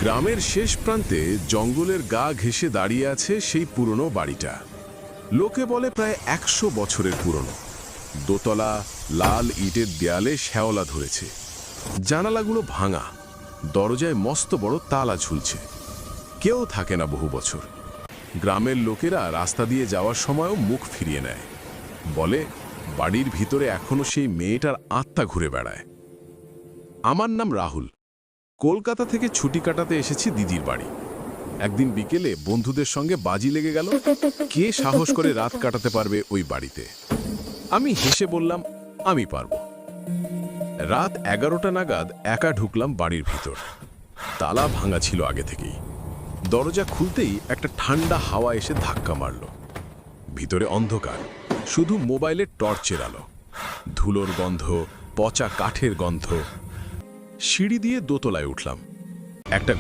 গ্রামের শেষ প্রান্তে জঙ্গলের গা ঘেঁষে দাঁড়িয়ে আছে সেই পুরনো বাড়িটা। লোকে বলে প্রায় 100 বছরের পুরনো। দোতলা, লাল ইটের দেয়ালে শ্যাওলা ধরেছে, জানালাগুলো ভাঙা, দরজায় মস্ত বড় তালা ঝুলছে। কেউ থাকে না বহু বছর। গ্রামের লোকেরা রাস্তা দিয়ে যাওয়ার সময়ও মুখ ফিরিয়ে নেয়, বলে বাড়ির ভিতরে এখনো সেই মেয়েটার আত্মা ঘুরে বেড়ায়। আমার নাম রাহুল। কলকাতা থেকে ছুটি কাটাতে এসেছি দিদির বাড়ি। একদিন বিকেলে বন্ধুদের সঙ্গে বাজি লেগে গেল, কে সাহস করে রাত কাটাতে পারবে ওই বাড়িতে। আমি হেসে বললাম, আমি পারবো। রাত 11টা নাগাদ একা ঢুকলাম বাড়ির ভিতর। তালা ভাঙা ছিল আগে থেকেই। দরজা খুলতেই একটা ঠান্ডা হাওয়া এসে ধাক্কা মারল। ভিতরে অন্ধকার, শুধু মোবাইলের টর্চের আলো, ধুলোর গন্ধ, পচা কাঠের গন্ধ। সিঁড়ি দিয়ে দোতলায় উঠলাম। একটা